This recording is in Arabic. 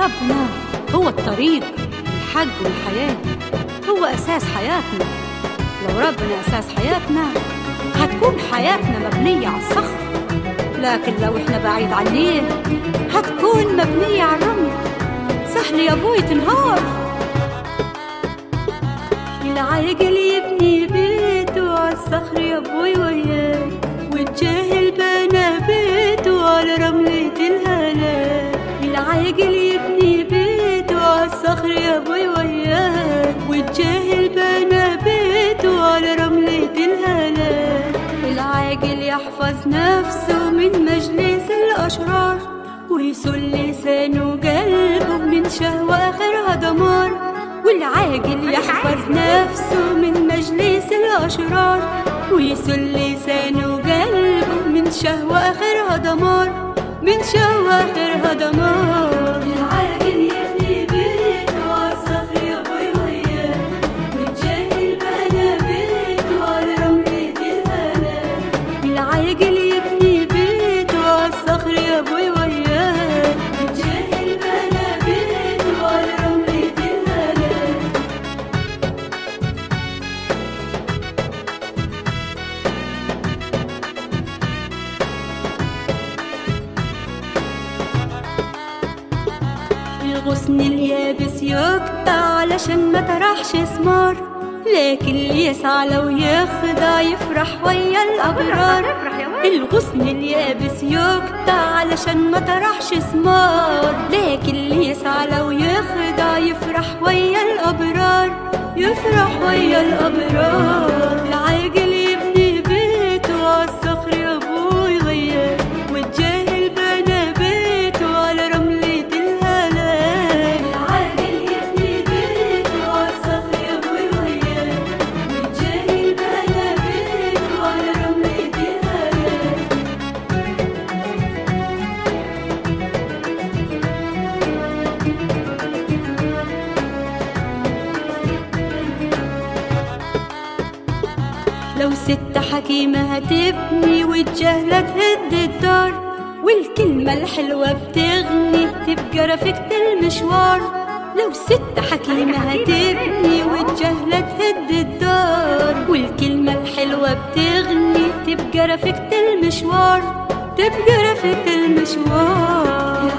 ربنا هو الطريق الحق والحياة، هو أساس حياتنا. لو ربنا أساس حياتنا هتكون حياتنا مبنية على الصخر، لكن لو احنا بعيد عنيه هتكون مبنية على الرمل. سهل يا ابوي تنهار. العاقل يبني بيته على الصخر يا ابوي وياك، والجاهل بنى بيته على رملة الهلاك. العاقل يبني بيته على الصخر يا ابوي وياك، والجاهل بنى بيته على رملة الهلاك. العاقل يحفظ نفسه من مجلس الأشرار، ويسل لسانه وقلبه من شهوة آخرها دمار. والعاقل يحفظ نفسه من مجلس الأشرار، ويسل لسانه وقلبه من شهوة آخرها دمار، من شهوة آخرها دمار. العاقل يبني بيته على الصخر يا ابوي وياك، والجاهل بنى بيته على رملة الهلاك. العاقل يبني بيته على الصخر يا ابوي وياك، والجاهل بنى بيته على رملة الهلاك. الغصن اليابس يقطع علشان ما طرحش ثمار، لكن اللي يسعى لو يخدع يفرح ويا الأبرار. الغصن اليابس يقطع علشان ما طرحش ثمار، لكن اللي يسعى لو يخدع يفرح ويا الأبرار، يفرح ويا الأبرار. العاقل يبني بيته على الصخر يا ابوي وياك، والجاهل بنى بيته على رملة الهلاك. العاقل يبني بيته على الصخر يا ابوي وياك، والجاهل بنى بيته على رملة الهلاك. لو ست حكيمة هتبني والجهلة تهد الدار، والكلمة الحلوة بتغني تبقى رفيقة المشوار. لو ست حكيمة هتبني والجهلة تهد الدار، والكلمة الحلوة بتغني تبقى رفيقة المشوار، تبقى رفيقة المشوار.